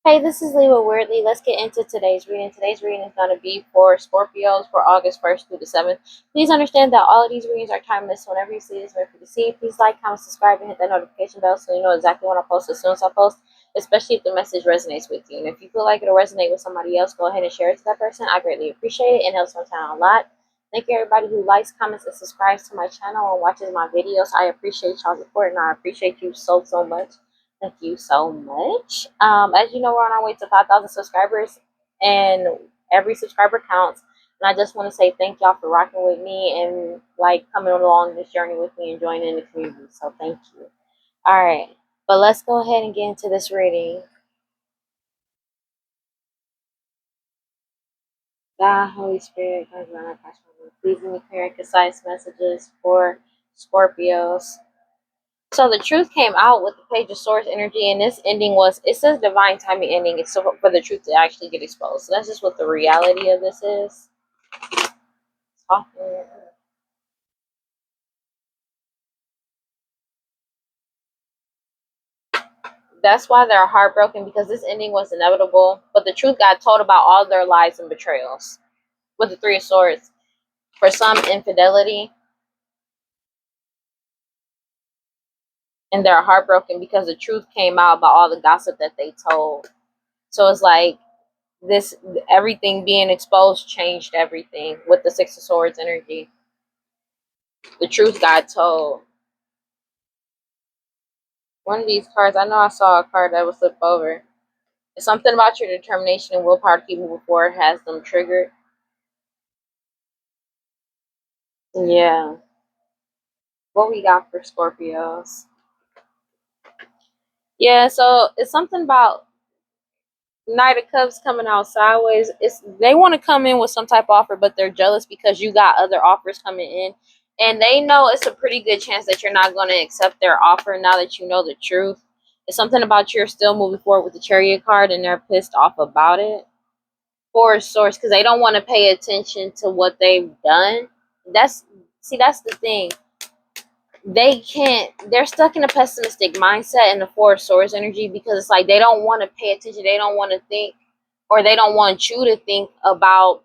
Hey, this is Lee with WeirdLee. Let's get into today's reading. Today's reading is going to be for Scorpios for August 1st through the 7th. Please understand that all of these readings are timeless. Whenever you see this, wait for the see. Please like, comment, subscribe, and hit that notification bell so you know exactly when I post as soon as I post, especially if the message resonates with you. And if you feel like it'll resonate with somebody else, go ahead and share it to that person. I greatly appreciate it and helps my channel a lot. Thank you, everybody who likes, comments, and subscribes to my channel and watches my videos. I appreciate y'all's support, and I appreciate you so, so much. Thank you so much. As you know, we're on our way to 5,000 subscribers, and every subscriber counts. And I just want to say thank y'all for rocking with me and like coming along this journey with me and joining in the community. So thank you. All right, but let's go ahead and get into this reading. God, Holy Spirit, please give me clear and concise messages for Scorpios. So the truth came out with the Page of Swords energy, and this ending was, it says divine timing ending. It's so for the truth to actually get exposed. So that's just what the reality of this is. That's why they're heartbroken, because this ending was inevitable. But the truth got told about all their lies and betrayals. With the Three of Swords. For some, infidelity. And they're heartbroken because the truth came out about all the gossip that they told. So it's like, this, everything being exposed changed everything with the Six of Swords energy. The truth got told. One of these cards, I know I saw a card that was flipped over. It's something about your determination and willpower to keep moving forward has them triggered. Yeah. What we got for Scorpios? Yeah, so it's something about Knight of Cups coming out sideways. They want to come in with some type of offer, but they're jealous because you got other offers coming in. And they know it's a pretty good chance that you're not going to accept their offer now that you know the truth. It's something about you're still moving forward with the Chariot card, and they're pissed off about it. For a source, because they don't want to pay attention to what they've done. That's the thing. They're stuck in a pessimistic mindset in the Four of Swords energy, because it's like they don't want to pay attention. They don't want to think, or they don't want you to think about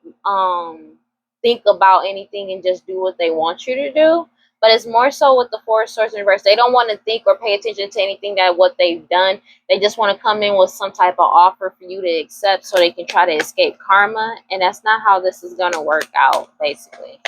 anything and just do what they want you to do. But it's more so with the Four of Swords in reverse. They don't want to think or pay attention to anything that what they've done. They just want to come in with some type of offer for you to accept so they can try to escape karma. And that's not how this is going to work out, basically.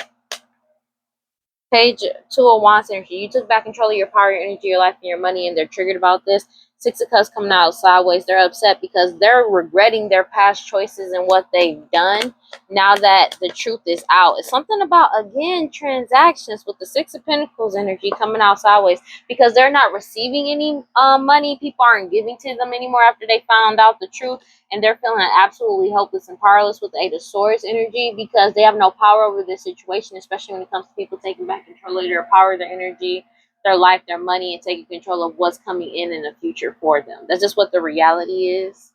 Page 2 of Wands energy. You took back control of your power, your energy, your life, and your money, and they're triggered about this. Six of Cups coming out sideways. They're upset because they're regretting their past choices and what they've done now that the truth is out. It's something about, again, transactions with the Six of Pentacles energy coming out sideways, because they're not receiving any money. People aren't giving to them anymore after they found out the truth, and they're feeling absolutely helpless and powerless with the Eight of Swords energy, because they have no power over this situation, especially when it comes to people taking back control of their power, their energy, their life, their money, and taking control of what's coming in the future for them. That's just what the reality is.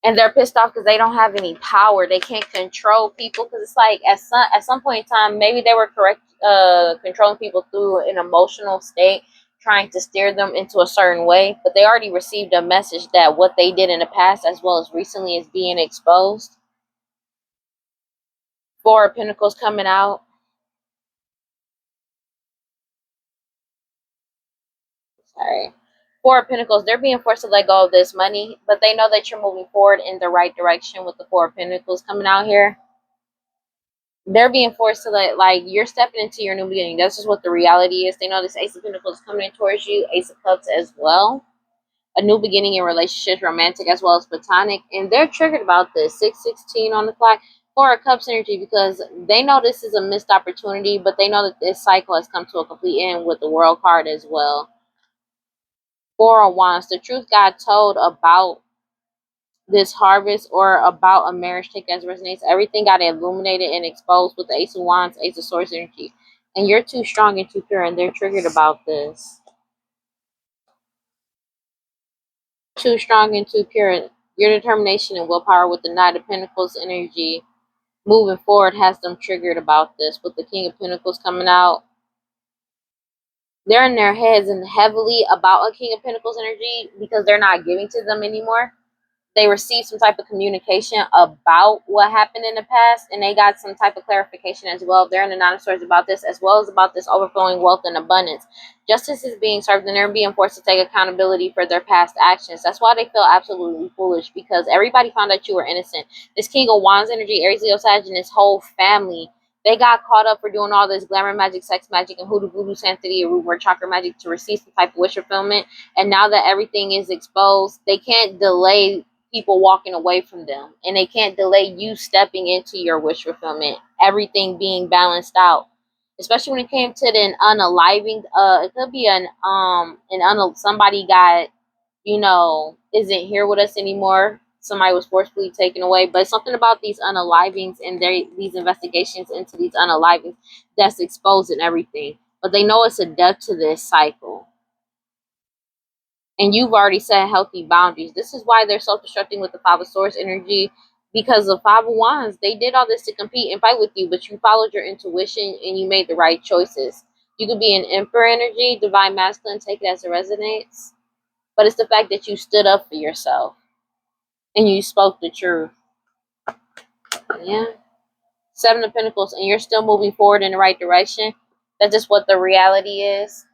And they're pissed off because they don't have any power. They can't control people, because it's like at some point in time, maybe they were controlling people through an emotional state, trying to steer them into a certain way, but they already received a message that what they did in the past as well as recently is being exposed. Four of Pentacles coming out. Sorry. Four of Pentacles, they're being forced to let go of this money, but they know that you're moving forward in the right direction with the Four of Pentacles coming out here. They're being forced to like, you're stepping into your new beginning. That's just what the reality is. They know this Ace of Pentacles is coming in towards you, Ace of Cups as well. A new beginning in relationships, romantic as well as platonic. And they're triggered about this. 6:16 on the clock. Four of Cups energy, because they know this is a missed opportunity, but they know that this cycle has come to a complete end with the World card as well. Four of Wands. The truth got told about this harvest or about a marriage. Take as resonates. Everything got illuminated and exposed with the Ace of Wands, Ace of Swords energy. And you're too strong and too pure, and they're triggered about this. Too strong and too pure. Your determination and willpower with the Knight of Pentacles energy moving forward has them triggered about this. With the King of Pentacles coming out, they're in their heads and heavily about a King of Pentacles energy because they're not giving to them anymore. they received some type of communication about what happened in the past, and they got some type of clarification as well. They're in the Nine of Swords about this, as well as about this overflowing wealth and abundance. Justice is being served, and they're being forced to take accountability for their past actions. That's why they feel absolutely foolish, because everybody found out you were innocent. This King of Wands energy, Aries, Leo, Sag, and his whole family, they got caught up for doing all this glamour magic, sex magic, and hoodoo voodoo sanctity or root word chakra magic to receive some type of wish fulfillment. And now that everything is exposed, they can't delay people walking away from them, and they can't delay you stepping into your wish fulfillment, everything being balanced out, especially when it came to the unaliving. It could be somebody got, isn't here with us anymore. Somebody was forcefully taken away, but something about these unalivings and these investigations into these unalivings that's exposing everything, but they know it's a death to this cycle. And you've already set healthy boundaries. This is why they're self-destructing with the Five of Swords energy, because the Five of Wands, they did all this to compete and fight with you, but you followed your intuition and you made the right choices. You could be an Emperor energy, Divine Masculine, take it as it resonates, but it's the fact that you stood up for yourself and you spoke the truth. Yeah. Seven of Pentacles, and you're still moving forward in the right direction. That's just what the reality is.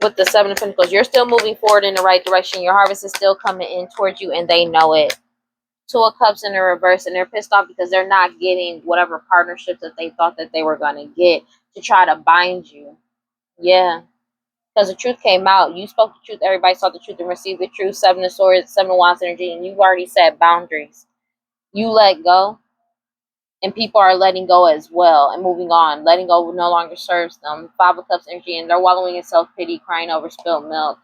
With the Seven of Pentacles, you're still moving forward in the right direction. Your harvest is still coming in towards you, and they know it. Two of Cups in the reverse, and they're pissed off because they're not getting whatever partnership that they thought that they were going to get to try to bind you. Yeah, because the truth came out. You spoke the truth. Everybody saw the truth and received the truth. Seven of Swords, Seven of Wands energy, and you've already set boundaries. You let go, and people are letting go as well and moving on. Letting go no longer serves them. Five of Cups energy, and they're wallowing in self-pity, crying over spilled milk,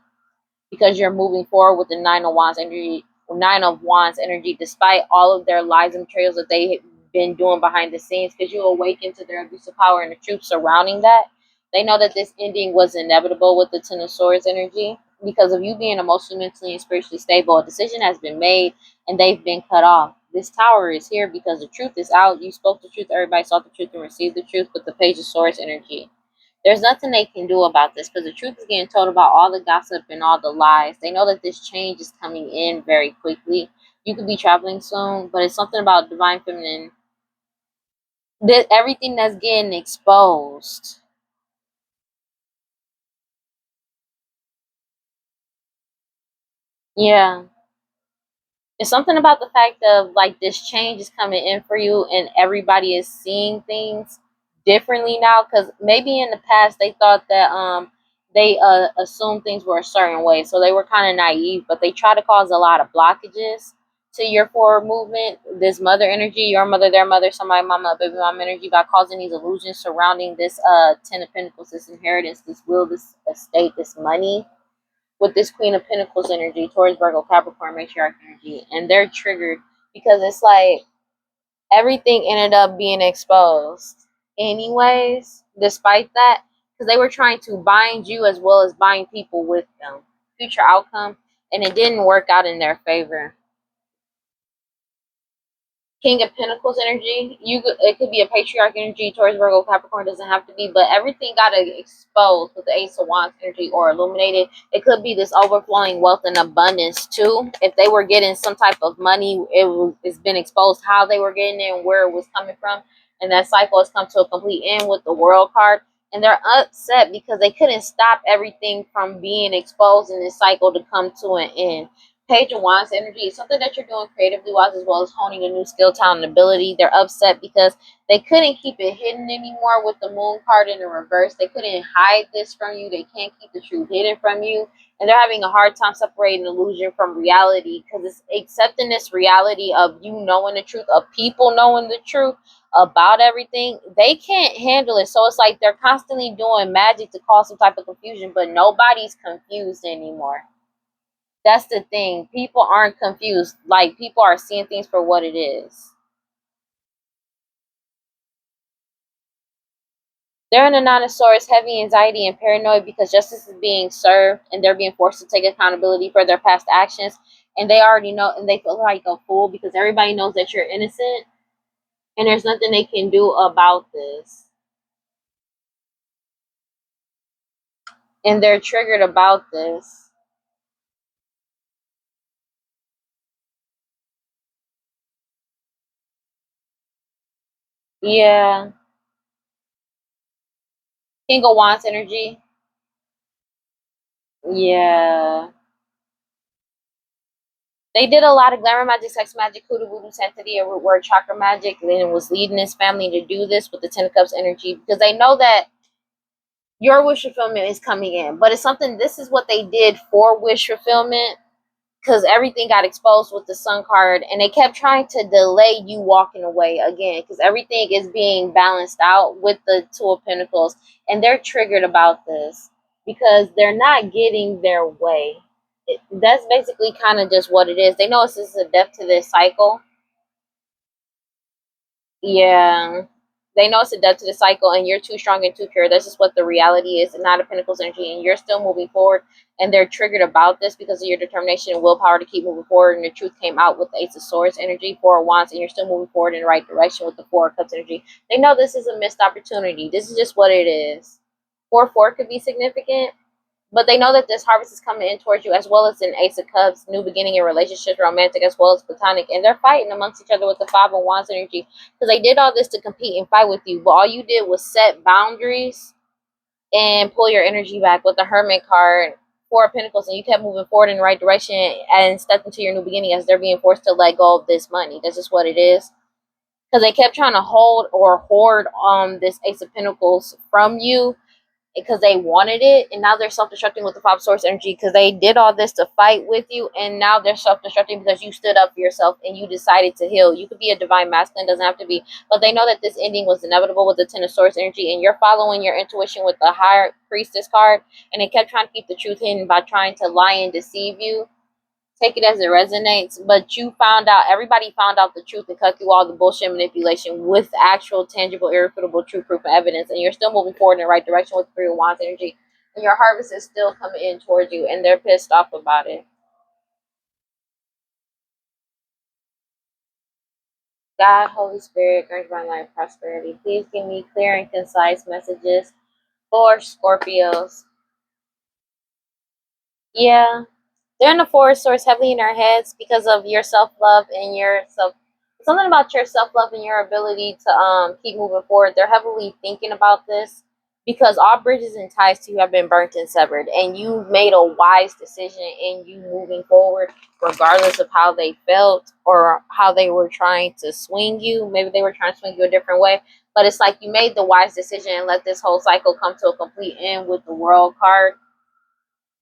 because you're moving forward with the Nine of Wands energy, despite all of their lies and betrayals that they've been doing behind the scenes, because you awaken to their abuse of power and the truth surrounding that. They know that this ending was inevitable with the Ten of Swords energy. Because of you being emotionally, mentally, and spiritually stable, a decision has been made and they've been cut off. This Tower is here because the truth is out. You spoke the truth, everybody saw the truth and received the truth with the Page of Swords energy. There's nothing they can do about this, because the truth is getting told about all the gossip and all the lies. They know that this change is coming in very quickly. You could be traveling soon, but it's something about divine feminine. Everything that's getting exposed. Yeah. It's something about the fact of like this change is coming in for you, and everybody is seeing things differently now, because maybe in the past they thought that they assumed things were a certain way, so they were kind of naive, but they try to cause a lot of blockages to your forward movement. This mother energy, your mother, their mother, somebody mama, baby mom energy, by causing these illusions surrounding this Ten of Pentacles, this inheritance, this will, this estate, this money, with this Queen of Pentacles energy, Taurus, Virgo, Capricorn, matriarch energy, and they're triggered because it's like everything ended up being exposed anyways, despite that, because they were trying to bind you as well as bind people with them. Future outcome, and it didn't work out in their favor. King of Pentacles energy, it could be a patriarch energy, Taurus, Virgo, Capricorn, doesn't have to be, but everything got exposed with the Ace of Wands energy or illuminated. It could be this overflowing wealth and abundance too. If they were getting some type of money, it's been exposed how they were getting it and where it was coming from, and that cycle has come to a complete end with the World card. And they're upset because they couldn't stop everything from being exposed in this cycle to come to an end. Page of Wands energy is something that you're doing creatively wise, as well as honing a new skill, talent, and ability. They're upset because they couldn't keep it hidden anymore with the Moon card in the reverse. They couldn't hide this from you. They can't keep the truth hidden from you. And they're having a hard time separating illusion from reality, because it's accepting this reality of you knowing the truth, of people knowing the truth about everything. They can't handle it. So it's like they're constantly doing magic to cause some type of confusion, but nobody's confused anymore. That's the thing. People aren't confused. Like, people are seeing things for what it is. They're in a Nine of Swords, heavy anxiety and paranoid, because justice is being served and they're being forced to take accountability for their past actions. And they already know, and they feel like a fool because everybody knows that you're innocent and there's nothing they can do about this. And they're triggered about this. Yeah. King of Wands energy. Yeah. They did a lot of glamour magic, sex magic, hoodoo voodoo, sanctity, or root word chakra magic, and was leading his family to do this with the Ten of Cups energy because they know that your wish fulfillment is coming in. But it's something, this is what they did for wish fulfillment because everything got exposed with the Sun card and they kept trying to delay you walking away again because everything is being balanced out with the Two of Pentacles and they're triggered about this because they're not getting their way. That's basically kind of just what it is. They know it's just a death to this cycle. Yeah. They know it's a death to the cycle and you're too strong and too pure. That's just what the reality is, and not a Pentacles energy. And you're still moving forward. And they're triggered about this because of your determination and willpower to keep moving forward. And the truth came out with the Ace of Swords energy, Four of Wands, and you're still moving forward in the right direction with the Four of Cups energy. They know this is a missed opportunity. This is just what it is. 4-4 could be significant. But they know that this harvest is coming in towards you, as well as an Ace of Cups, new beginning in relationships, romantic as well as platonic. And they're fighting amongst each other with the Five of Wands energy. Because they did all this to compete and fight with you. But all you did was set boundaries and pull your energy back with the Hermit card, Four of Pentacles. And you kept moving forward in the right direction and stepped into your new beginning as they're being forced to let go of this money. That's just what it is. Because they kept trying to hold or hoard this Ace of Pentacles from you because they wanted it, and now they're self-destructing with the Five Source energy because they did all this to fight with you, and now they're self-destructing because you stood up for yourself and you decided to heal. You could be a divine masculine, doesn't have to be, but they know that this ending was inevitable with the Ten of Swords energy, and you're following your intuition with the Higher Priestess card, and they kept trying to keep the truth hidden by trying to lie and deceive you. Take it as it resonates, but you found out, everybody found out the truth and cut through all the bullshit manipulation with actual, tangible, irrefutable, true proof and evidence, and you're still moving forward in the right direction with the Three of Wands energy, and your harvest is still coming in towards you, and they're pissed off about it. God, Holy Spirit, grant my life prosperity. Please give me clear and concise messages for Scorpios. Yeah. They're in the forest source heavily in their heads because of your self-love and your self, something about your self-love and your ability to keep moving forward. They're heavily thinking about this because all bridges and ties to you have been burnt and severed, and you made a wise decision in you moving forward regardless of how they felt or how they were trying to swing you. Maybe they were trying to swing you a different way, but it's like you made the wise decision and let this whole cycle come to a complete end with the World card,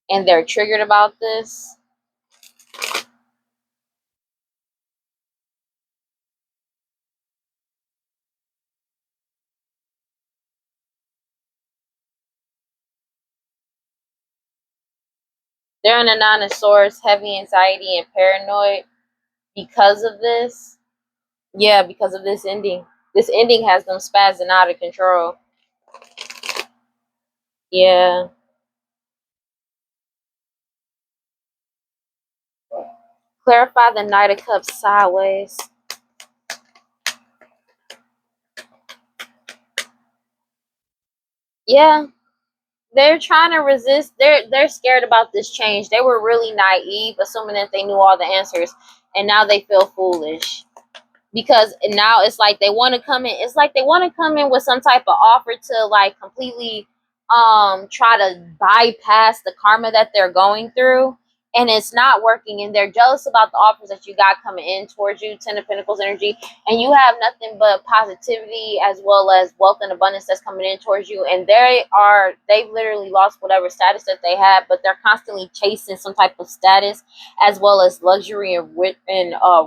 and they're triggered about this. They're in a Nine of Swords, heavy anxiety and paranoid because of this. Yeah, because of this ending. This ending has them spazzing out of control. Yeah. Clarify the Knight of Cups sideways. Yeah. They're trying to resist. They're scared about this change. They were really naive, assuming that they knew all the answers, and now they feel foolish. Because now it's like they want to come in, it's like they want to come in with some type of offer to like completely try to bypass the karma that they're going through, and it's not working, and they're jealous about the offers that you got coming in towards you, Ten of Pentacles energy, and you have nothing but positivity as well as wealth and abundance that's coming in towards you, and they've literally lost whatever status that they had, but they're constantly chasing some type of status as well as luxury and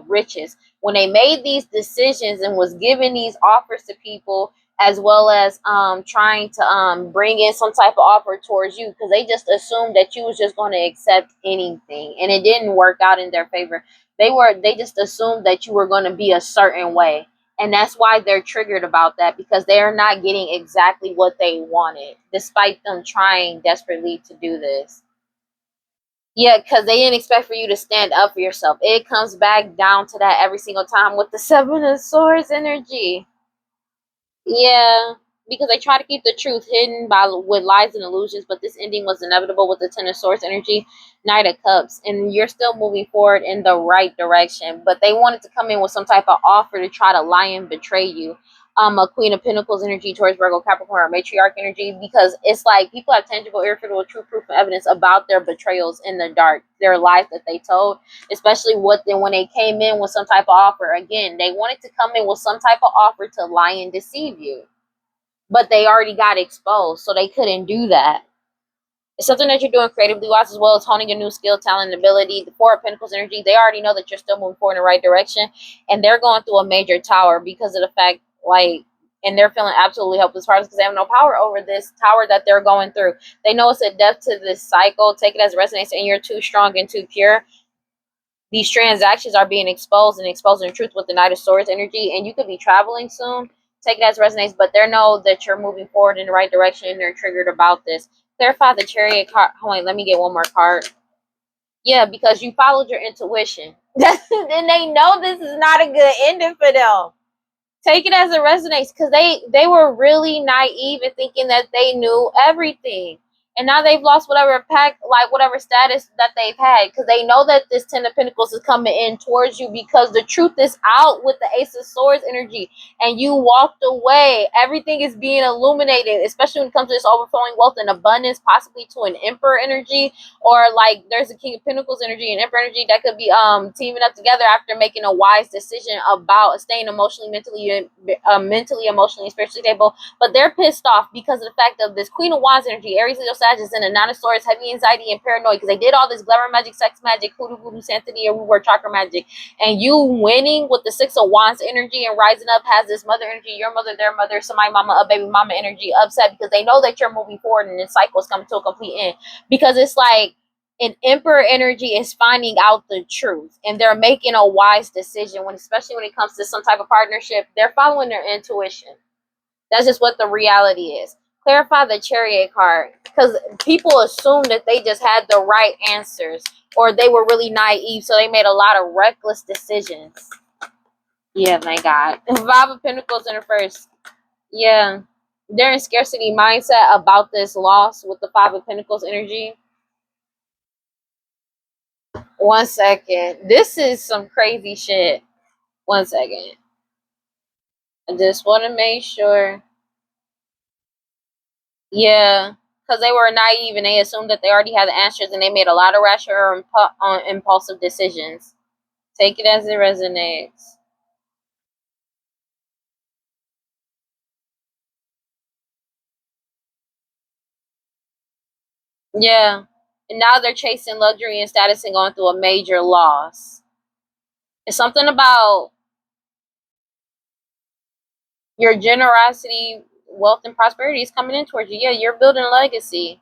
riches. When they made these decisions and was giving these offers to people, as well as trying to bring in some type of offer towards you, because they just assumed that you was just going to accept anything, and it didn't work out in their favor. They just assumed that you were going to be a certain way, and that's why they're triggered about that, because they are not getting exactly what they wanted despite them trying desperately to do this. Yeah, because they didn't expect for you to stand up for yourself. It comes back down to that every single time with the Seven of Swords energy. Yeah, because they try to keep the truth hidden with lies and illusions, but this ending was inevitable with the Ten of Swords energy, Knight of Cups, and you're still moving forward in the right direction. But they wanted to come in with some type of offer to try to lie and betray you. a Queen of Pentacles energy, Taurus, Virgo, Capricorn, or matriarch energy, because it's like people have tangible, irrefutable, true proof and evidence about their betrayals in the dark, their lies that they told, especially when they came in with some type of offer. Again, they wanted to come in with some type of offer to lie and deceive you, but they already got exposed, so they couldn't do that. It's something that you're doing creatively wise, as well as honing a new skill, talent, and ability. The Four of Pentacles energy, they already know that you're still moving forward in the right direction, and they're going through a major tower because of the fact, like, and they're feeling absolutely helpless because they have no power over this tower that they're going through. They know it's a death to this cycle. Take it as resonates, and you're too strong and too pure. These transactions are being exposed and exposing the truth with the Knight of Swords energy, and you could be traveling soon. Take it as resonates, but they know that you're moving forward in the right direction, and they're triggered about this. Clarify the Chariot card. Hold on, let me get one more card. Yeah, because you followed your intuition. And they know this is not a good ending for them. Take it as it resonates, because they were really naive and thinking that they knew everything. And now they've lost whatever whatever status that they've had, because they know that this Ten of Pentacles is coming in towards you, because the truth is out with the Ace of Swords energy, and you walked away. Everything is being illuminated, especially when it comes to this overflowing wealth and abundance, possibly to an Emperor energy, or like there's a King of Pentacles energy and Emperor energy that could be teaming up together after making a wise decision about staying emotionally, emotionally, and spiritually stable. But they're pissed off because of the fact of this Queen of Wands energy, Aries, Leo, Sagittarius, and a Nine of Swords, heavy anxiety and paranoia, because they did all this glamour magic, sex magic, hoodoo voodoo, sanctity, and reward chakra magic, and you winning with the Six of Wands energy and rising up has this mother energy, your mother, their mother, somebody mama, a baby mama energy, upset because they know that you're moving forward and this cycle is coming to a complete end, because it's like an Emperor energy is finding out the truth, and they're making a wise decision, especially when it comes to some type of partnership. They're following their intuition. That's just what the reality is. Clarify the Chariot card, because people assume that they just had the right answers, or they were really naive, so they made a lot of reckless decisions. Yeah, thank God. Five of Pentacles in the first. Yeah, they're in scarcity mindset about this loss with the Five of Pentacles energy. One second. This is some crazy shit. One second. I just want to make sure. Yeah, because they were naive and they assumed that they already had the answers, and they made a lot of rash or impulsive decisions. Take it as it resonates. Yeah. And now they're chasing luxury and status and going through a major loss. It's something about your generosity, wealth, and prosperity is coming in towards you. Yeah, you're building a legacy.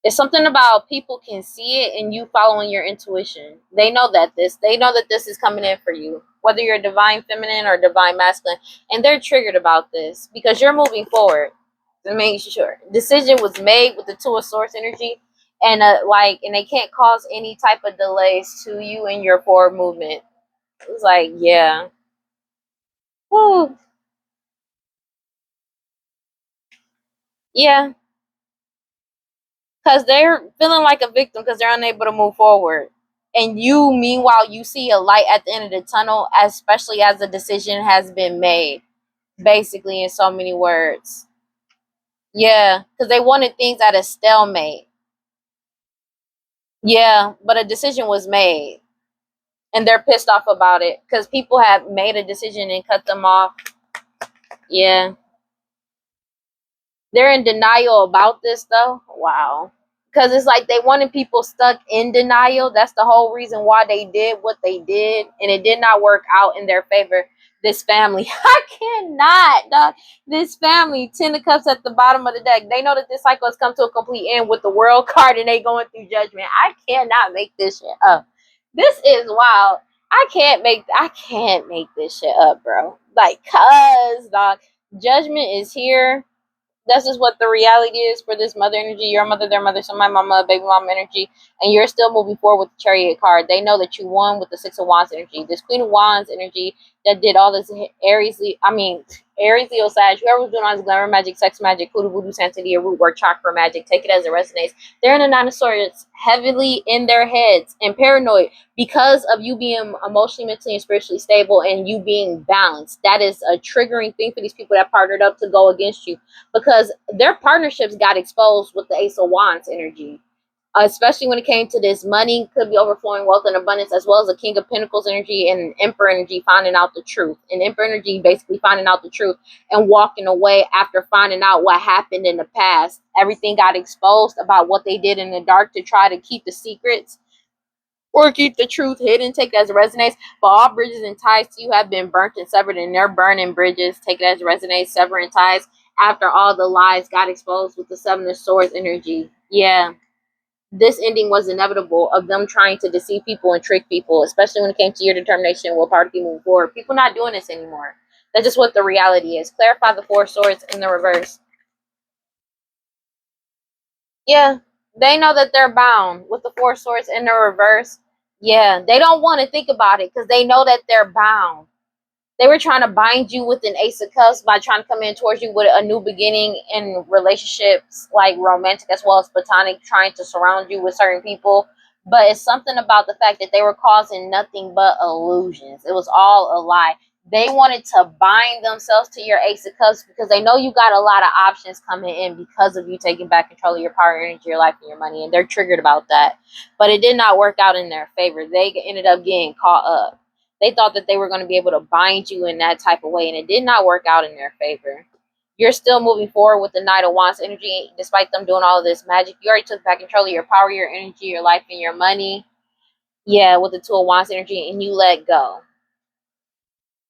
It's something about people can see it and you following your intuition. They know that this is coming in for you, whether you're divine feminine or divine masculine, and they're triggered about this because you're moving forward. To make sure decision was made with the Two of Swords energy, and and they can't cause any type of delays to you in your forward movement. It's like, yeah. Woo. Yeah, because they're feeling like a victim because they're unable to move forward. And you, meanwhile, you see a light at the end of the tunnel, especially as the decision has been made, basically, in so many words. Yeah, because they wanted things at a stalemate. Yeah, but a decision was made. And they're pissed off about it because people have made a decision and cut them off. Yeah. They're in denial about this, though. Wow. Because it's like they wanted people stuck in denial. That's the whole reason why they did what they did, and it did not work out in their favor. This family, I cannot, dog. This family, Ten of Cups at the bottom of the deck. They know that this cycle has come to a complete end with the World card, and they going through judgment. I cannot make this shit up. This is wild. I can't make this shit up, bro. Like, cuz, dog, judgment is here. That's just what the reality is for this mother energy, your mother, their mother, so my mama, baby mama energy, and you're still moving forward with the Chariot card. They know that you won with the Six of Wands energy. This Queen of Wands energy that did all this Aries, Leo, Sag, whoever's doing all this glamour magic, sex magic, hoodoo, voodoo, santeria, root work, chakra magic, take it as it resonates. They're in the Nine of Swords, heavily in their heads and paranoid because of you being emotionally, mentally, and spiritually stable and you being balanced. That is a triggering thing for these people that partnered up to go against you because their partnerships got exposed with the Ace of Wands energy, especially when it came to this money could be overflowing wealth and abundance, as well as the King of Pentacles energy and Emperor energy finding out the truth. And Emperor energy basically finding out the truth and walking away after finding out what happened in the past. Everything got exposed about what they did in the dark to try to keep the secrets or keep the truth hidden. Take it as it resonates. But all bridges and ties to you have been burnt and severed, and they're burning bridges. Take it as it resonates. Severing ties after all the lies got exposed with the Seven of Swords energy. Yeah, this ending was inevitable of them trying to deceive people and trick people, especially when it came to your determination and willpower to keep moving forward. People not doing this anymore. That's just what the reality is. Clarify the Four of Swords in the reverse. Yeah, they know that they're bound with the Four of Swords in the reverse. Yeah, they don't want to think about it because they know that they're bound. They were trying to bind you with an Ace of Cups by trying to come in towards you with a new beginning in relationships, like romantic as well as platonic, trying to surround you with certain people. But it's something about the fact that they were causing nothing but illusions. It was all a lie. They wanted to bind themselves to your Ace of Cups because they know you got a lot of options coming in because of you taking back control of your power, your energy, your life, and your money. And they're triggered about that. But it did not work out in their favor. They ended up getting caught up. They thought that they were going to be able to bind you in that type of way, and it did not work out in their favor. You're still moving forward with the Knight of Wands energy, despite them doing all of this magic. You already took back control of your power, your energy, your life, and your money. Yeah, with the Two of Wands energy, and you let go.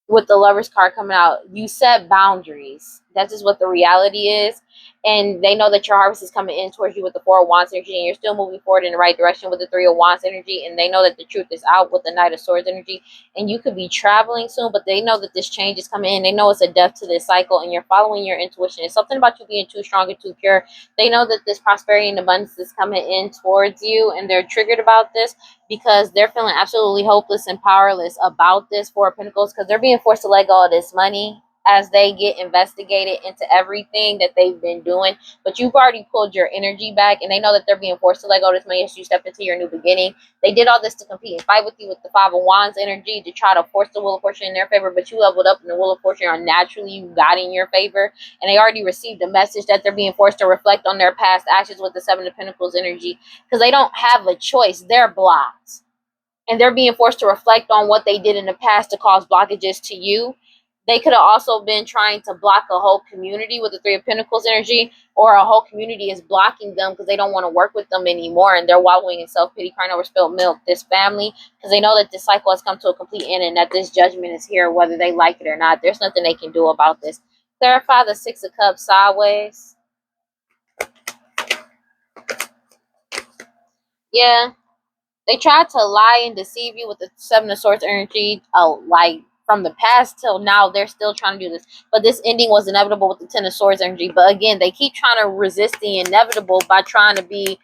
With the Lovers card coming out, you set boundaries. That's just what the reality is. And they know that your harvest is coming in towards you with the Four of Wands energy, and you're still moving forward in the right direction with the Three of Wands energy. And they know that the truth is out with the Knight of Swords energy. And you could be traveling soon, but they know that this change is coming in. They know it's a death to this cycle, and you're following your intuition. It's something about you being too strong and too pure. They know that this prosperity and abundance is coming in towards you, and they're triggered about this because they're feeling absolutely hopeless and powerless about this Four of Pentacles because they're being forced to let go of this money as they get investigated into everything that they've been doing. But you've already pulled your energy back, and they know that they're being forced to let go of this money as you step into your new beginning. They did all this to compete and fight with you with the Five of Wands energy to try to force the Wheel of Fortune in their favor, but you leveled up and the Wheel of Fortune are naturally you got in your favor, and they already received a message that they're being forced to reflect on their past actions with the Seven of Pentacles energy because they don't have a choice. They're blocked, and they're being forced to reflect on what they did in the past to cause blockages to you. They could have also been trying to block a whole community with the Three of Pentacles energy, or a whole community is blocking them because they don't want to work with them anymore, and they're wallowing in self-pity, crying over spilled milk. This family, because they know that this cycle has come to a complete end and that this judgment is here whether they like it or not. There's nothing they can do about this. Clarify the Six of Cups sideways. Yeah, they tried to lie and deceive you with the Seven of Swords energy, like from the past till now. They're still trying to do this, but this ending was inevitable with the Ten of Swords energy. But again, they keep trying to resist the inevitable by trying to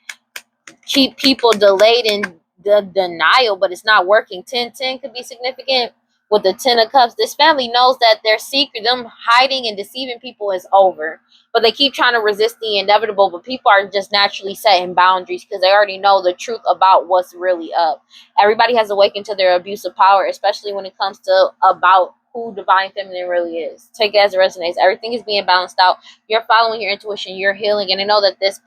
keep people delayed in the denial, but it's not working. 10-10 could be significant with the Ten of Cups. This family knows that their secret, them hiding and deceiving people, is over, but they keep trying to resist the inevitable. But people are just naturally setting boundaries because they already know the truth about what's really up. Everybody has awakened to their abuse of power, especially when it comes to about who divine feminine really is. Take it as it resonates. Everything is being balanced out. You're following your intuition, you're healing, and I know that this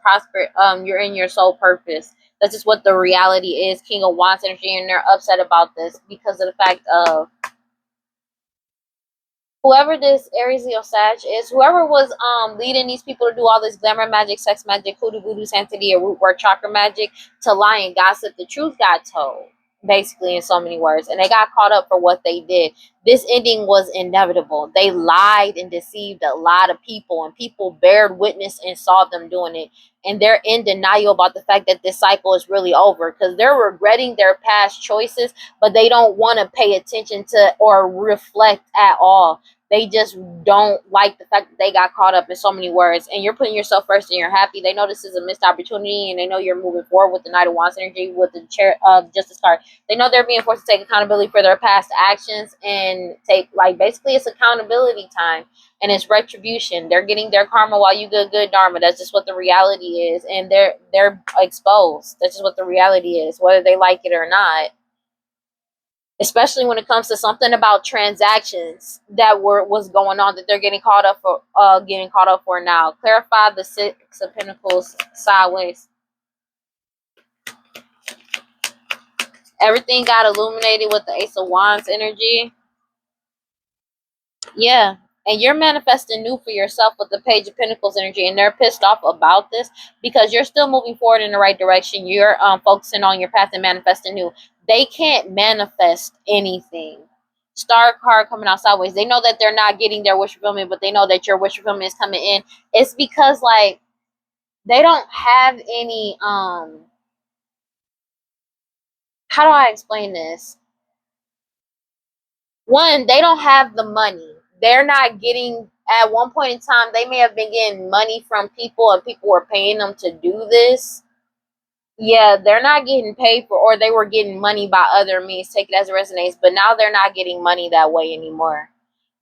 you're in your soul purpose. That's just what the reality is. King of Wands energy, and they're upset about this because of the fact of whoever this Aries, Leo, Sag is, whoever was leading these people to do all this glamour magic, sex magic, hoodoo, voodoo, santeria, root work, chakra magic, to lie and gossip. The truth got told, basically, in so many words, and they got caught up for what they did. This ending was inevitable. They lied and deceived a lot of people, and people bared witness and saw them doing it. And they're in denial about the fact that this cycle is really over because they're regretting their past choices, but they don't want to pay attention to or reflect at all. They just don't like the fact that they got caught up in so many words. And you're putting yourself first and you're happy. They know this is a missed opportunity, and they know you're moving forward with the Knight of Wands energy, with the chair of Justice card. They know they're being forced to take accountability for their past actions and take, like, basically it's accountability time. And it's retribution. They're getting their karma while you good dharma. That's just what the reality is. And they're exposed. That's just what the reality is, whether they like it or not. Especially when it comes to something about transactions that was going on that they're getting caught up for now. Clarify the Six of Pentacles sideways. Everything got illuminated with the Ace of Wands energy. Yeah. And you're manifesting new for yourself with the Page of Pentacles energy, and they're pissed off about this because you're still moving forward in the right direction. You're focusing on your path and manifesting new. They can't manifest anything. Star card coming out sideways. They know that they're not getting their wish fulfillment, but they know that your wish fulfillment is coming in. It's because, like, they don't have any how do I explain this? One, they don't have the money. They're not getting, at one point in time, they may have been getting money from people and people were paying them to do this. Yeah, they're not getting paid for, or they were getting money by other means, take it as it resonates, but now they're not getting money that way anymore.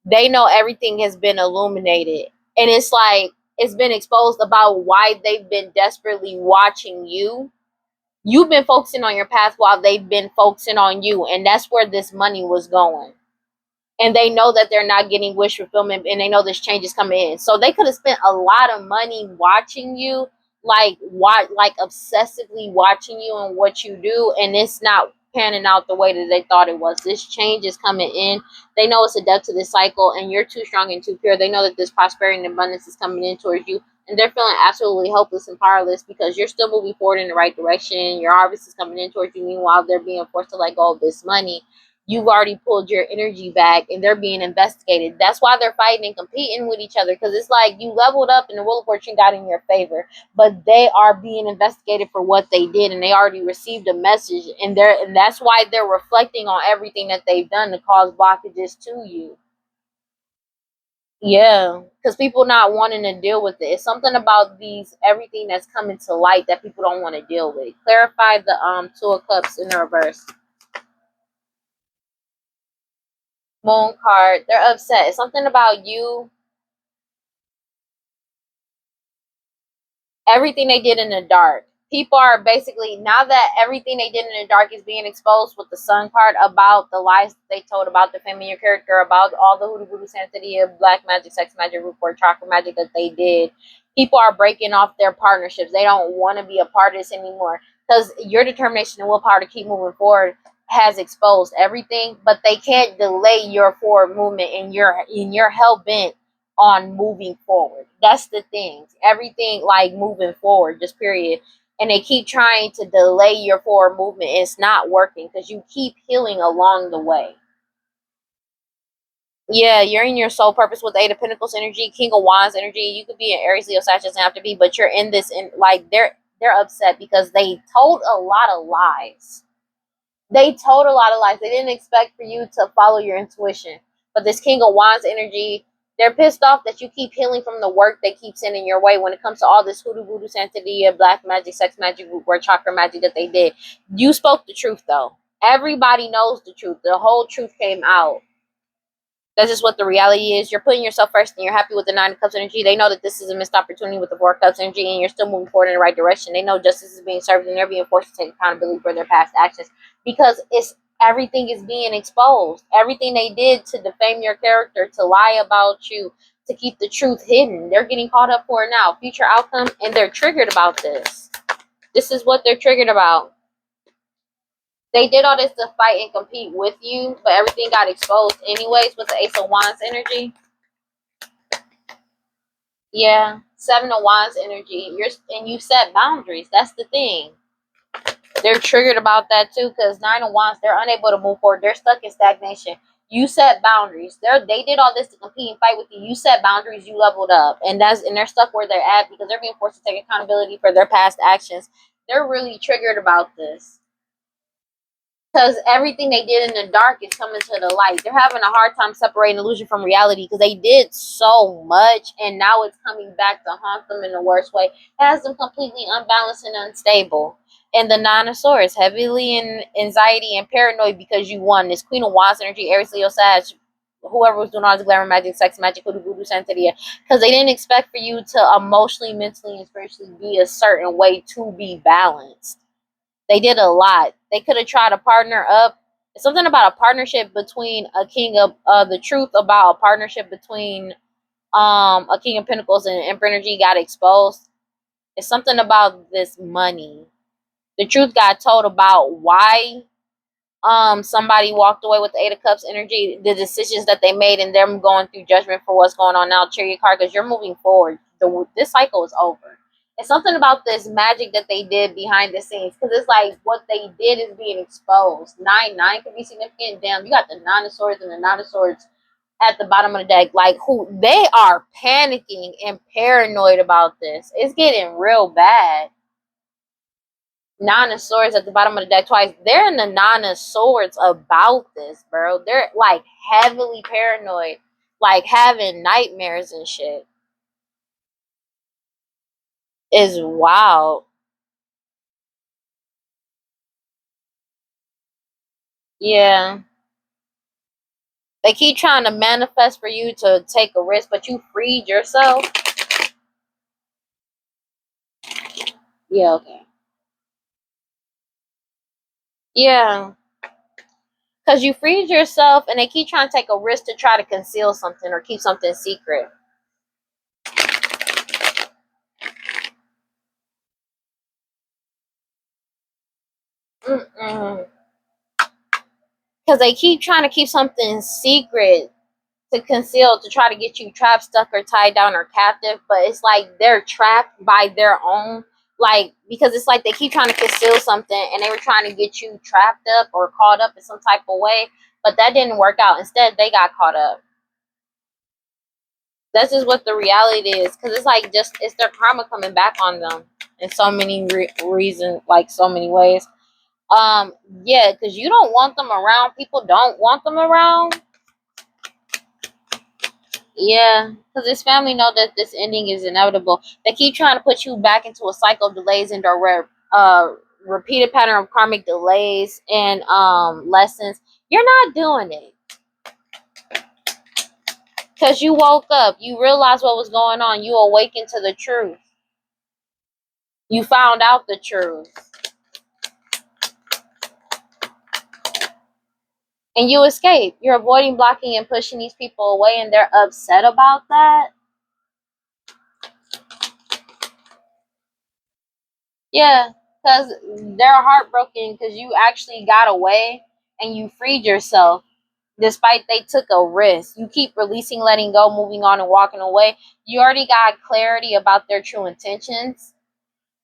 They know everything has been illuminated. And it's like, it's been exposed about why they've been desperately watching you. You've been focusing on your path while they've been focusing on you. And that's where this money was going. And they know that they're not getting wish fulfillment, and they know this change is coming in. So they could have spent a lot of money watching you, like obsessively watching you and what you do, and it's not panning out the way that they thought it was. This change is coming in. They know it's a depth to this cycle, and you're too strong and too pure. They know that this prosperity and abundance is coming in towards you, and they're feeling absolutely helpless and powerless because you're still moving forward in the right direction. Your harvest is coming in towards you. Meanwhile, they're being forced to let go of this money. You've already pulled your energy back, and they're being investigated. That's why they're fighting and competing with each other, because it's like you leveled up and the Wheel of Fortune got in your favor, but they are being investigated for what they did, and they already received a message, and that's why they're reflecting on everything that they've done to cause blockages to you. Yeah, because people not wanting to deal with it. It's something about everything that's coming to light that people don't want to deal with. Clarify the Two of Cups in the reverse. Moon card. They're upset. It's something about you. Everything they did in the dark. People are basically, now that everything they did in the dark is being exposed with the Sun card, about the lies they told about defaming your character, about all the hoodoo voodoo santeria, black magic, sex magic, root board, chakra magic that they did. People are breaking off their partnerships. They don't want to be a part of this anymore because your determination and willpower to keep moving forward has exposed everything, but they can't delay your forward movement, and you're hell bent on moving forward. That's the thing. Everything, like, moving forward, just period. And they keep trying to delay your forward movement. It's not working because you keep healing along the way. Yeah, you're in your soul purpose with Eight of Pentacles energy, King of Wands energy. You could be an Aries, Leo, Sagittarius, doesn't have to be, but you're in this, in, like, they're upset because they told a lot of lies. They told a lot of lies. They didn't expect for you to follow your intuition. But this King of Wands energy, they're pissed off that you keep healing from the work they keep sending your way when it comes to all this hoodoo voodoo santeria, black magic, sex magic, root word, chakra magic that they did. You spoke the truth, though. Everybody knows the truth. The whole truth came out. That's just what the reality is. You're putting yourself first, and you're happy with the Nine of Cups energy. They know that this is a missed opportunity with the Four of Cups energy, and you're still moving forward in the right direction. They know justice is being served, and they're being forced to take accountability for their past actions because everything is being exposed. Everything they did to defame your character, to lie about you, to keep the truth hidden, they're getting caught up for it now. Future outcome, and they're triggered about this. This is what they're triggered about. They did all this to fight and compete with you, but everything got exposed anyways with the Ace of Wands energy. Yeah, Seven of Wands energy. You set boundaries. That's the thing. They're triggered about that too, because Nine of Wands, they're unable to move forward. They're stuck in stagnation. You set boundaries. They did all this to compete and fight with you. You set boundaries. You leveled up, and they're stuck where they're at because they're being forced to take accountability for their past actions. They're really triggered about this. Because everything they did in the dark is coming to the light. They're having a hard time separating illusion from reality because they did so much, and now it's coming back to haunt them in the worst way. It has them completely unbalanced and unstable. And the Nine of Swords, heavily in anxiety and paranoid because you won. This Queen of Wands energy, Aries, Leo, Sag, whoever was doing all this glamour magic, sex magic, hoodoo, voodoo, santeria, because they didn't expect for you to emotionally, mentally, and spiritually be a certain way to be balanced. They did a lot. They could have tried to partner up. It's something about a partnership between a king of the truth about a partnership between a king of pentacles and emperor energy got exposed. It's something about this money. The truth got told about why somebody walked away with the Eight of Cups energy, the decisions that they made, and them going through judgment for what's going on now. Chariot card, because you're moving forward. This cycle is over. It's something about this magic that they did behind the scenes, because it's like what they did is being exposed. 9-9 could be significant. Damn, you got the Nine of Swords and the Nine of Swords at the bottom of the deck. Like, who they are panicking and paranoid about this. It's getting real bad. Nine of Swords at the bottom of the deck twice. They're in the Nine of Swords about this, bro. They're like heavily paranoid, like having nightmares and shit. Is wild. Yeah. They keep trying to manifest for you to take a risk, but you freed yourself. Yeah, okay. Yeah. Because you freed yourself and they keep trying to take a risk to try to conceal something or keep something secret. Because they keep trying to keep something secret to conceal, to try to get you trapped, stuck, or tied down or captive. But it's like they're trapped by their own, like, because it's like they keep trying to conceal something and they were trying to get you trapped up or caught up in some type of way, but that didn't work out. Instead, they got caught up. That's just what the reality is, because it's like just it's their karma coming back on them in so many reasons, like so many ways. Yeah, because you don't want them around. People don't want them around. Yeah, because this family know that this ending is inevitable. They keep trying to put you back into a cycle of delays and repeated pattern of karmic delays and lessons. You're not doing it because you woke up. You realized what was going on. You awakened to the truth. You found out the truth. And you escape. You're avoiding, blocking, and pushing these people away, and they're upset about that. Yeah, because they're heartbroken because you actually got away and you freed yourself despite they took a risk. You keep releasing, letting go, moving on, and walking away. You already got clarity about their true intentions,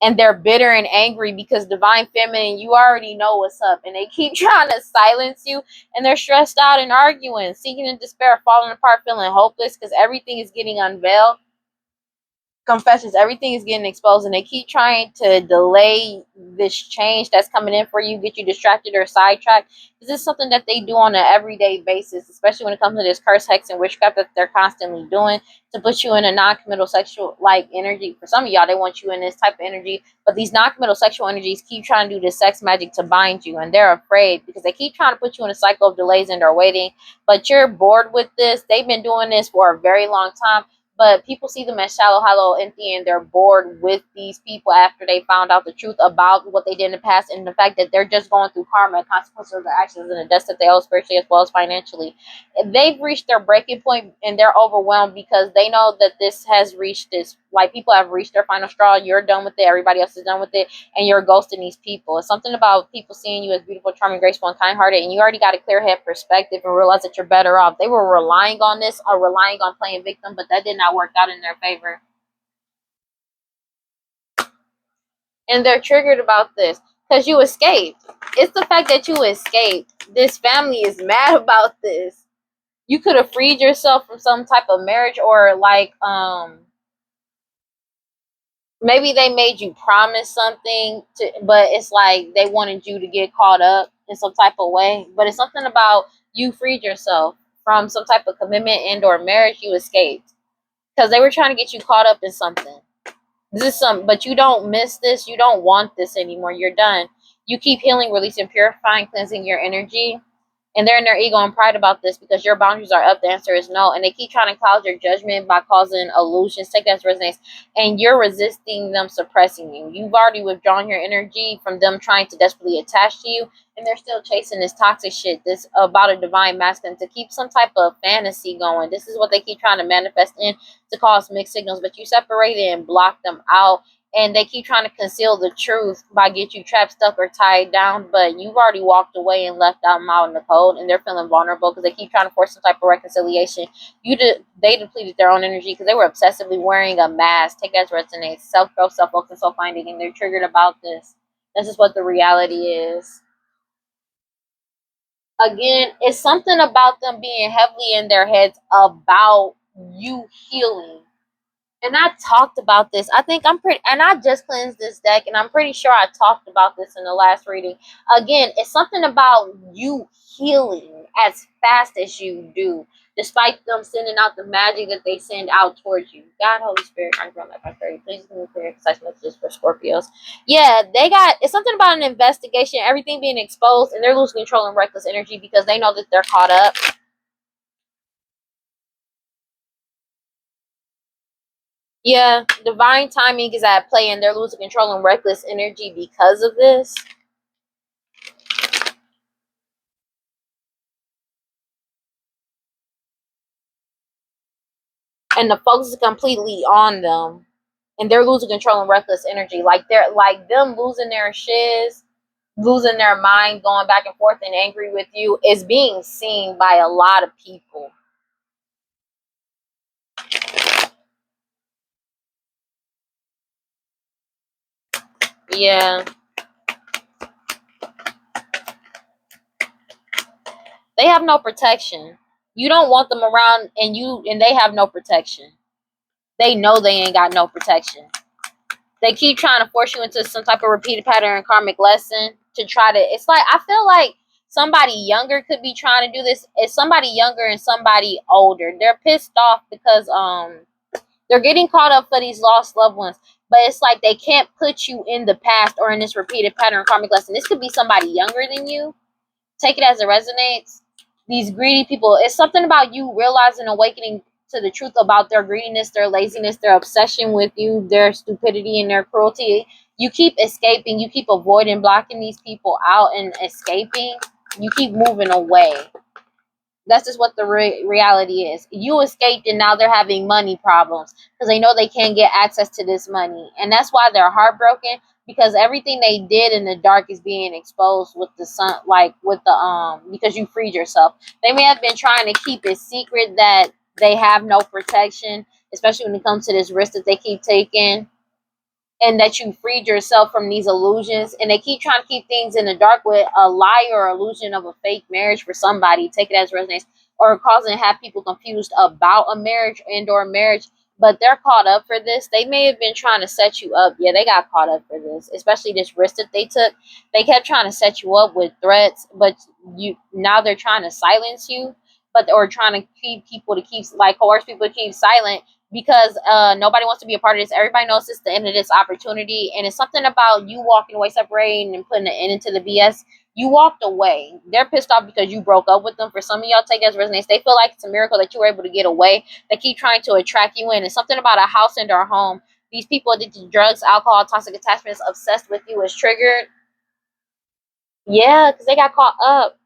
and they're bitter and angry because divine feminine, you already know what's up, and they keep trying to silence you, and they're stressed out and arguing, sinking in despair, falling apart, feeling hopeless because everything is getting unveiled. Confessions, everything is getting exposed, and they keep trying to delay this change that's coming in for you, get you distracted or sidetracked. This is something that they do on an everyday basis, especially when it comes to this curse, hex, and witchcraft that they're constantly doing to put you in a non-committal sexual like energy. For some of y'all, they want you in this type of energy, but these non-committal sexual energies keep trying to do this sex magic to bind you, and they're afraid because they keep trying to put you in a cycle of delays and are waiting. But you're bored with this. They've been doing this for a very long time. But people see them as shallow, hollow, empty, and they're bored with these people after they found out the truth about what they did in the past and the fact that they're just going through karma and consequences of their actions and the debts that they owe spiritually as well as financially. They've reached their breaking point and they're overwhelmed because they know that this has reached this. Like, people have reached their final straw. You're done with it. Everybody else is done with it. And you're ghosting these people. It's something about people seeing you as beautiful, charming, graceful, and kind-hearted. And you already got a clear head perspective and realize that you're better off. They were relying on this or relying on playing victim, but that did not work out in their favor. And they're triggered about this because you escaped. It's the fact that you escaped. This family is mad about this. You could have freed yourself from some type of marriage, or like maybe they made you promise something to, but it's like they wanted you to get caught up in some type of way, but it's something about you freed yourself from some type of commitment and or marriage. You escaped because they were trying to get you caught up in something. This is some, but you don't miss this. You don't want this anymore. You're done. You keep healing, releasing, purifying, cleansing your energy. And they're in their ego and pride about this because your boundaries are up. The answer is no. And they keep trying to cloud your judgment by causing illusions. Take that as resonance. And you're resisting them suppressing you. You've already withdrawn your energy from them trying to desperately attach to you. And they're still chasing this toxic shit, this about a divine masculine, to keep some type of fantasy going. This is what they keep trying to manifest in to cause mixed signals. But you separate it and block them out. And they keep trying to conceal the truth by get you trapped, stuck, or tied down. But you've already walked away and left them out in the cold, and they're feeling vulnerable because they keep trying to force some type of reconciliation. They depleted their own energy because they were obsessively wearing a mask. Take that as resonates. Self-growth, self-focus, and self-finding, and they're triggered about this. This is what the reality is. Again, it's something about them being heavily in their heads about you healing. And I talked about this. I think I'm pretty, and I just cleansed this deck, and I'm pretty sure I talked about this in the last reading. Again, it's something about you healing as fast as you do, despite them sending out the magic that they send out towards you. God, Holy Spirit, I'm from that prosperity. Please give me clear, concise messages for Scorpios. Yeah, it's something about an investigation, everything being exposed, and they're losing control and reckless energy because they know that they're caught up. Yeah, divine timing is at play, and they're losing control and reckless energy because of this. And the focus is completely on them, and they're losing control and reckless energy. Like they're like them losing their shiz, losing their mind, going back and forth and angry with you is being seen by a lot of people. Yeah, they have no protection. You don't want them around, and they have no protection. They know they ain't got no protection. They keep trying to force you into some type of repeated pattern and karmic lesson to try to. It's like I feel like somebody younger could be trying to do this. It's somebody younger and somebody older. They're pissed off because they're getting caught up for these lost loved ones. But it's like they can't put you in the past or in this repeated pattern karmic lesson. This could be somebody younger than you. Take it as it resonates. These greedy people, it's something about you realizing, awakening to the truth about their greediness, their laziness, their obsession with you, their stupidity and their cruelty. You keep escaping, you keep avoiding, blocking these people out and escaping. You keep moving away. That's just what the reality is. You escaped, and now they're having money problems because they know they can't get access to this money. And that's why they're heartbroken, because everything they did in the dark is being exposed with the sun, like with the because you freed yourself. They may have been trying to keep it secret that they have no protection, especially when it comes to this risk that they keep taking, and that you freed yourself from these illusions. And they keep trying to keep things in the dark with a lie or illusion of a fake marriage for somebody. Take it as resonates, or causing have people confused about a marriage and or marriage. But they're caught up for this. They may have been trying to set you up. Yeah, they got caught up for this, especially this risk that they took. They kept trying to set you up with threats, but now they're trying to silence you, but or trying to keep people to keep, like, coerce people to keep silent, because nobody wants to be a part of this. Everybody knows it's the end of this opportunity, and it's something about you walking away, separating, and putting an end into the BS. You walked away. They're pissed off because you broke up with them. For some of y'all, take as resonance. They feel like it's a miracle that you were able to get away. They keep trying to attract you in. It's something about a house and our home. These people addicted to drugs, alcohol, toxic attachments, obsessed with you is triggered. Yeah, because they got caught up.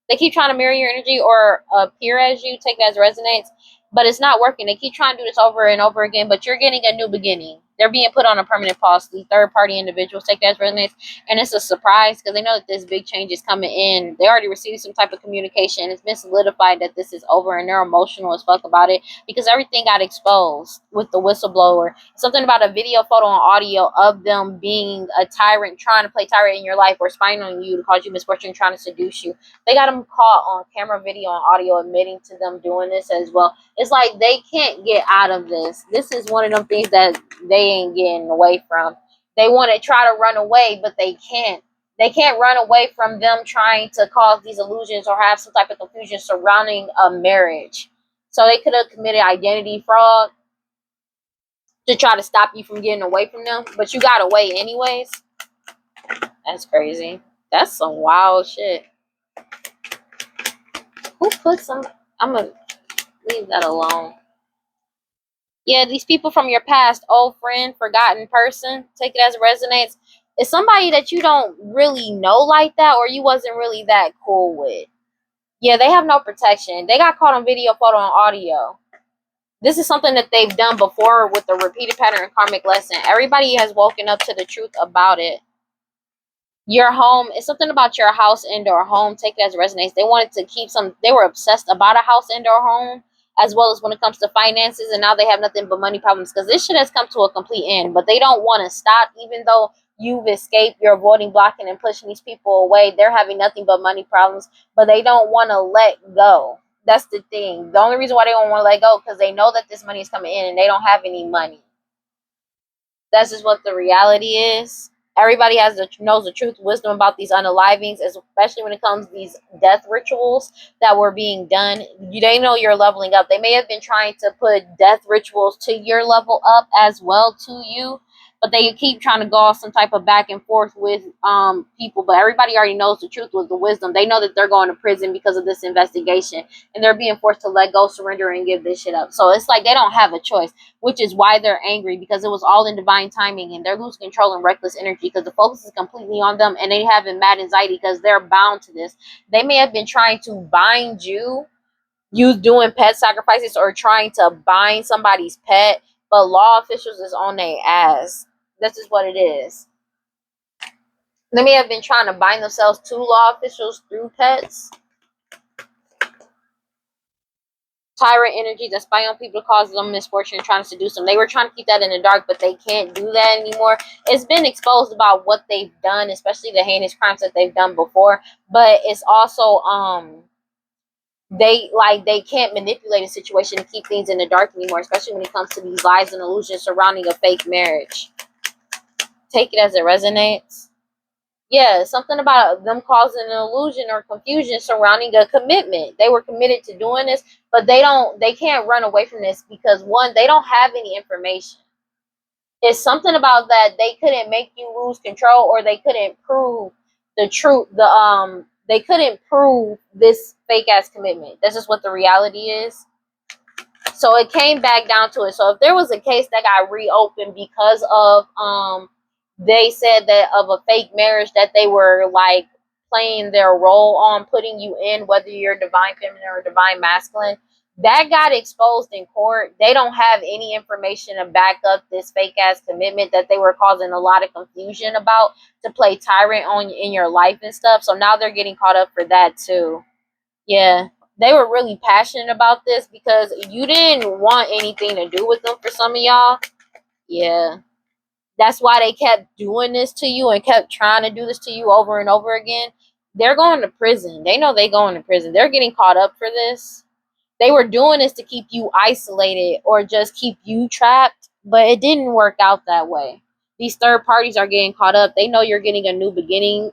They keep trying to mirror your energy or appear as you. Take that as resonates. But it's not working. They keep trying to do this over and over again, but you're getting a new beginning. They're being put on a permanent pause. The third-party individuals, take that as resonates. And it's a surprise because they know that this big change is coming in. They already received some type of communication. It's been solidified that this is over, and they're emotional as fuck about it because everything got exposed with the whistleblower. Something about a video, photo, and audio of them being a tyrant, trying to play tyrant in your life, or spying on you to cause you misfortune, trying to seduce you. They got them caught on camera, video, and audio admitting to them doing this as well. It's like they can't get out of this. This is one of them things that they ain't getting away from. They want to try to run away, but they can't. They can't run away from them trying to cause these illusions or have some type of confusion surrounding a marriage. So they could have committed identity fraud to try to stop you from getting away from them, but you got away anyways. That's crazy. That's some wild shit. Who put some? I'm gonna leave that alone. Yeah, these people from your past, old friend, forgotten person, take it as it resonates. It's somebody that you don't really know like that, or you wasn't really that cool with. Yeah, they have no protection. They got caught on video, photo, and audio. This is something that they've done before with the repeated pattern and karmic lesson. Everybody has woken up to the truth about it. Your home, it's something about your house and or home. Take it as it resonates. They wanted to keep some, they were obsessed about a house and or home, as well as when it comes to finances, and now they have nothing but money problems because this shit has come to a complete end. But they don't want to stop, even though you've escaped, you're avoiding, blocking, and pushing these people away. They're having nothing but money problems, but they don't want to let go. That's the thing. The only reason why they don't want to let go because they know that this money is coming in and they don't have any money. That's just what the reality is. Everybody knows the truth, wisdom about these unalivings, especially when it comes to these death rituals that were being done. They know you're leveling up. They may have been trying to put death rituals to your level up as well to you, but they keep trying to go off some type of back and forth with people. But everybody already knows the truth with the wisdom. They know that they're going to prison because of this investigation, and they're being forced to let go, surrender, and give this shit up. So it's like they don't have a choice, which is why they're angry, because it was all in divine timing, and they're losing control and reckless energy because the focus is completely on them, and they having mad anxiety because they're bound to this. They may have been trying to bind you doing pet sacrifices or trying to bind somebody's pet, but law officials is on their ass. This is what it is. They may have been trying to bind themselves to law officials through pets. Tyrant energy that spy on people to cause them misfortune, trying to seduce them. They were trying to keep that in the dark, but they can't do that anymore. It's been exposed about what they've done, especially the heinous crimes that they've done before. But it's also they can't manipulate a situation to keep things in the dark anymore, especially when it comes to these lies and illusions surrounding a fake marriage. Take it as it resonates. Yeah, something about them causing an illusion or confusion surrounding a commitment. They were committed to doing this, but they can't run away from this because one, they don't have any information. It's something about that they couldn't make you lose control, or they couldn't prove the truth. They couldn't prove this fake ass commitment. That's just what the reality is. So it came back down to it. So if there was a case that got reopened because of they said that of a fake marriage that they were like playing their role on putting you in, whether you're divine feminine or divine masculine, that got exposed in court. They don't have any information to back up this fake ass commitment that they were causing a lot of confusion about to play tyrant on in your life and stuff. So now they're getting caught up for that too. Yeah, they were really passionate about this because you didn't want anything to do with them for some of y'all. Yeah. That's why they kept doing this to you and kept trying to do this to you over and over again. They're going to prison. They know they're going to prison. They're getting caught up for this. They were doing this to keep you isolated or just keep you trapped, but it didn't work out that way. These third parties are getting caught up. They know you're getting a new beginning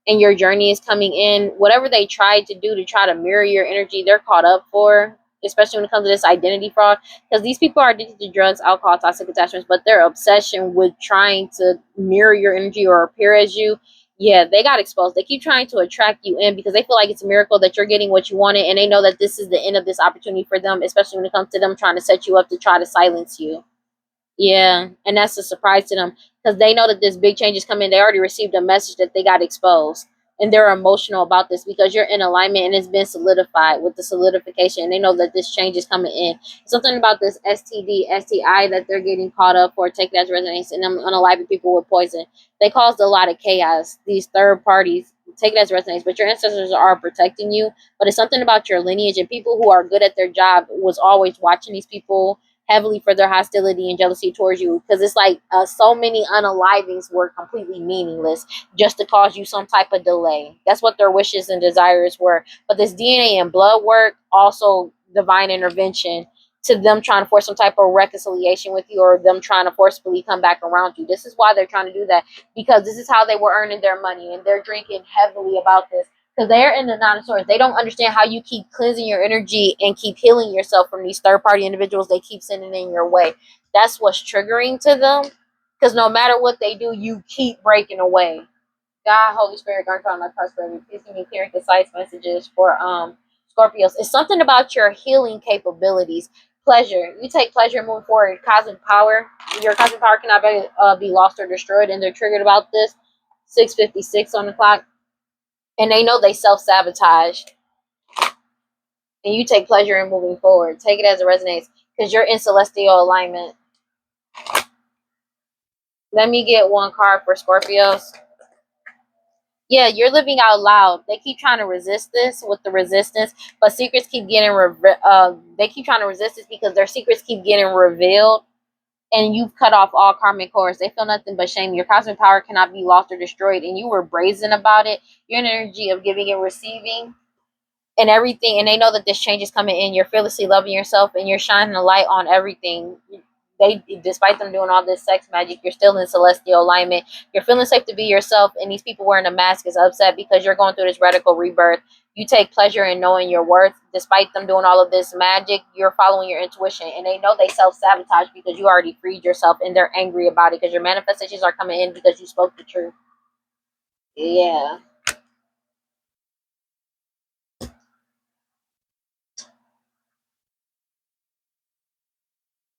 and your journey is coming in. Whatever they tried to do to try to mirror your energy, they're caught up for, especially when it comes to this identity fraud, because these people are addicted to drugs, alcohol, toxic attachments, but their obsession with trying to mirror your energy or appear as you, yeah, they got exposed. They keep trying to attract you in because they feel like it's a miracle that you're getting what you wanted, and they know that this is the end of this opportunity for them, especially when it comes to them trying to set you up to try to silence you. Yeah, and that's a surprise to them because they know that this big change is coming. They already received a message that they got exposed, and they're emotional about this because you're in alignment and it's been solidified with the solidification. And they know that this change is coming in. Something about this STD, STI that they're getting caught up for, take that as resonance, and them unaliving people with poison. They caused a lot of chaos. These third parties, take it as resonance, but your ancestors are protecting you. But it's something about your lineage, and people who are good at their job was always watching these people heavily for their hostility and jealousy towards you, because it's like so many unalivings were completely meaningless just to cause you some type of delay. That's what their wishes and desires were. But this DNA and blood work, also divine intervention to them trying to force some type of reconciliation with you, or them trying to forcefully come back around you. This is why they're trying to do that, because this is how they were earning their money, and they're drinking heavily about this because they're in the Nine of Swords. They don't understand how you keep cleansing your energy and keep healing yourself from these third party individuals they keep sending in your way. That's what's triggering to them, because no matter what they do, you keep breaking away. God, Holy Spirit, God, God, my prosperity. Please give me clear and concise messages for Scorpios. It's something about your healing capabilities. Pleasure. You take pleasure in moving forward. Cosmic power. Your cosmic power cannot be lost or destroyed, and they're triggered about this. 6:56 on the clock, and they know they self-sabotage. And you take pleasure in moving forward. Take it as it resonates, because you're in celestial alignment. Let me get one card for Scorpios. Yeah, you're living out loud. They keep trying to resist this with the resistance, but secrets keep getting they keep trying to resist this because their secrets keep getting revealed, and you've cut off all karmic cords. They feel nothing but shame. Your cosmic power cannot be lost or destroyed, and you were brazen about it. Your energy of giving and receiving and everything, and they know that this change is coming in. You're fearlessly loving yourself, and you're shining a light on everything. They, despite them doing all this sex magic, you're still in celestial alignment. You're feeling safe to be yourself, and these people wearing a mask is upset because you're going through this radical rebirth. You take pleasure in knowing your worth. Despite them doing all of this magic, you're following your intuition, and they know they self-sabotage because you already freed yourself, and they're angry about it because your manifestations are coming in because you spoke the truth. Yeah.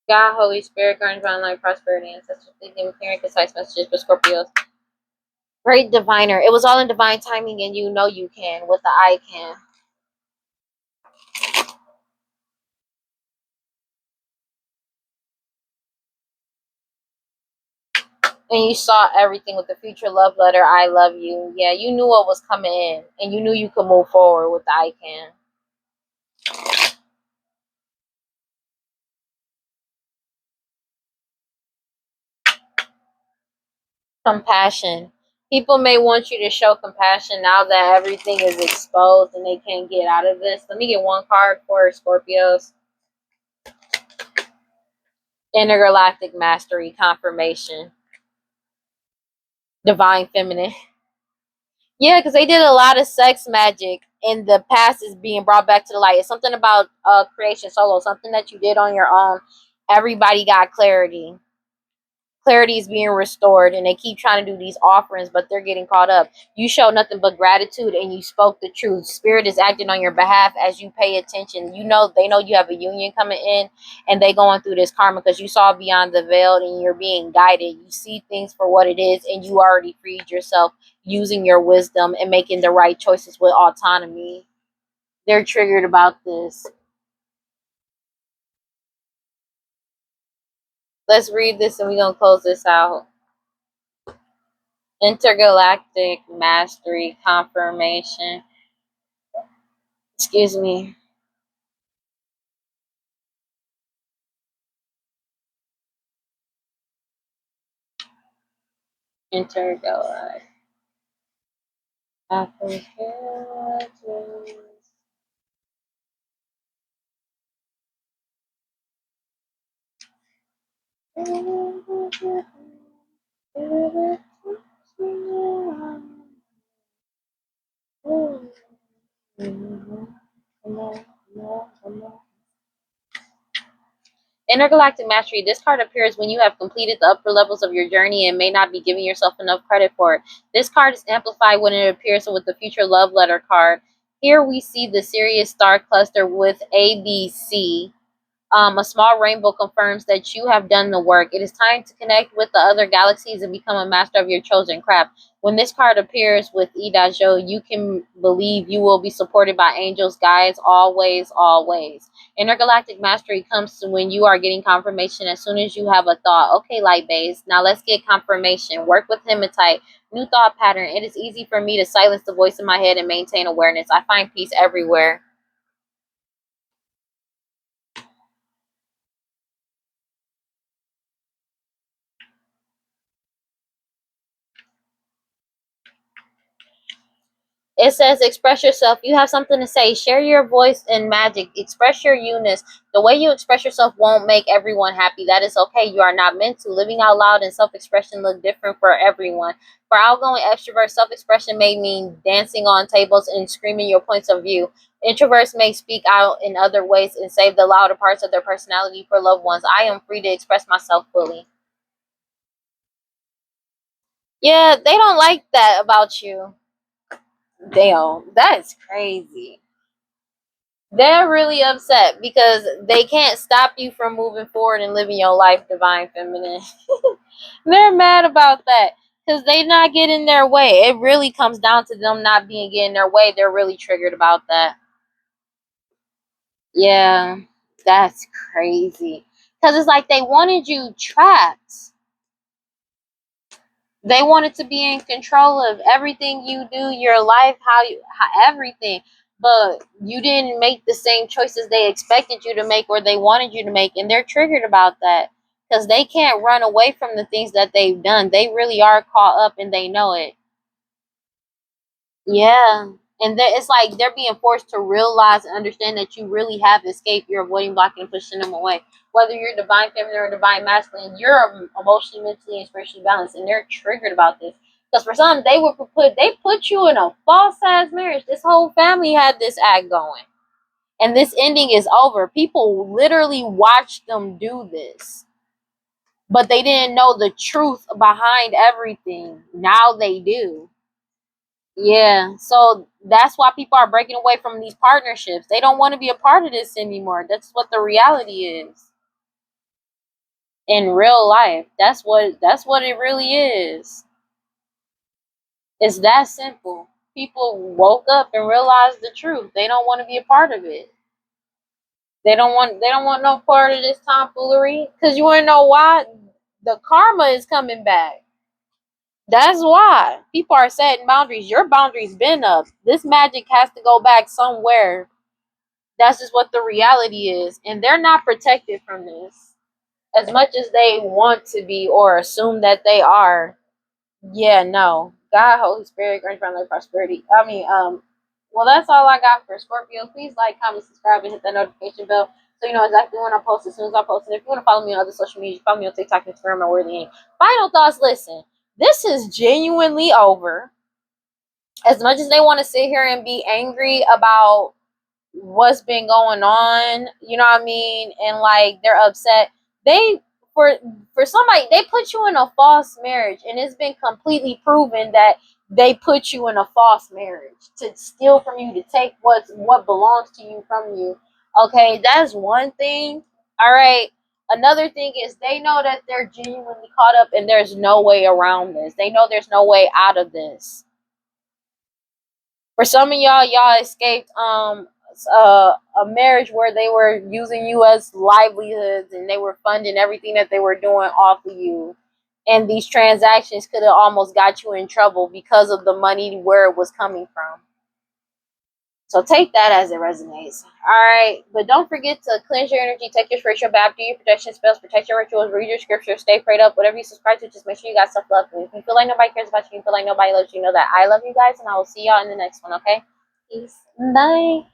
God, Holy Spirit, guardian divine light, prosperity, ancestors, please give me clear and concise messages for Scorpios. Great diviner. It was all in divine timing, and you know you can with the I can. And you saw everything with the future love letter, I love you. Yeah, you knew what was coming in, and you knew you could move forward with the I can. Compassion. People may want you to show compassion now that everything is exposed and they can't get out of this. Let me get one card for Scorpios. Intergalactic Mastery Confirmation. Divine Feminine. Yeah, because they did a lot of sex magic, and the past is being brought back to the light. It's something about creation solo, something that you did on your own. Everybody got clarity. Clarity is being restored, and they keep trying to do these offerings, but they're getting caught up. You show nothing but gratitude, and you spoke the truth. Spirit is acting on your behalf as you pay attention. You know, they know you have a union coming in, and they going through this karma because you saw beyond the veil, and you're being guided. You see things for what it is, and you already freed yourself using your wisdom and making the right choices with autonomy. They're triggered about this. Let's read this, and we're going to close this out. Intergalactic Mastery Confirmation. Excuse me. Intergalactic. Intergalactic Mastery. This card appears when you have completed the upper levels of your journey and may not be giving yourself enough credit for it. This card is amplified when it appears with the Future Love Letter card. Here we see the Sirius star cluster with ABC. A small rainbow confirms that you have done the work. It is time to connect with the other galaxies and become a master of your chosen craft. When this card appears with Idajo, you can believe you will be supported by angels, guides, always, always. Intergalactic mastery comes to when you are getting confirmation as soon as you have a thought. Okay, light base. Now let's get confirmation. Work with hematite. New thought pattern. It is easy for me to silence the voice in my head and maintain awareness. I find peace everywhere. It says express yourself. You have something to say. Share your voice in magic. Express your uniqueness. The way you express yourself won't make everyone happy. That is okay. You are not meant to. Living out loud and self-expression look different for everyone. For outgoing extroverts, self-expression may mean dancing on tables and screaming your points of view. Introverts may speak out in other ways and save the louder parts of their personality for loved ones. I am free to express myself fully. Yeah, they don't like that about you. Damn, that's crazy. They're really upset because they can't stop you from moving forward and living your life, divine feminine. They're mad about that because they not getting their way. It really comes down to them not being getting their way. They're really triggered about that. Yeah, that's crazy. Because it's like they wanted you trapped. They wanted to be in control of everything you do, your life, everything. But you didn't make the same choices they expected you to make or they wanted you to make. And they're triggered about that because they can't run away from the things that they've done. They really are caught up and they know it. Yeah. And it's like they're being forced to realize and understand that you really have escaped. You're avoiding, blocking, and pushing them away. Whether you're divine feminine or divine masculine, you're emotionally, mentally, and spiritually balanced. And they're triggered about this. Because for some, they put you in a false ass marriage. This whole family had this act going. And this ending is over. People literally watched them do this. But they didn't know the truth behind everything. Now they do. Yeah, so that's why people are breaking away from these partnerships. They don't want to be a part of this anymore. That's what the reality is in real life. That's what it really is. It's that simple. People woke up and realized the truth. They don't want to be a part of it. They don't want no part of this tomfoolery. Cause you wanna know why? The karma is coming back. That's why. People are setting boundaries. Your boundaries been up. This magic has to go back somewhere. That's just what the reality is. And they're not protected from this as much as they want to be or assume that they are. Yeah, no. God, Holy Spirit, grant family prosperity. Well, that's all I got for Scorpio. Please like, comment, subscribe, and hit that notification bell so you know exactly when I post as soon as I post. And if you want to follow me on other social media, follow me on TikTok, Instagram, or WeirdLee. Final thoughts. Listen, this is genuinely over. As much as they want to sit here and be angry about what's been going on, you know what I mean, and like they're upset. They for for somebody they put you in a false marriage, and it's been completely proven that they put you in a false marriage to steal from you, to take what belongs to you from you. Okay, that's one thing. All right. Another thing is they know that they're genuinely caught up and there's no way around this. They know there's no way out of this. For some of y'all escaped a marriage where they were using you as livelihoods and they were funding everything that they were doing off of you. And these transactions could have almost got you in trouble because of the money where it was coming from. So take that as it resonates. Alright, but don't forget to cleanse your energy, take your spiritual bath, do your protection spells, protect your rituals, read your scriptures, stay prayed up. Whatever you subscribe to, just make sure you got self-love. If you feel like nobody cares about you, you feel like nobody loves you, know that I love you guys, and I will see y'all in the next one, okay? Peace. Bye.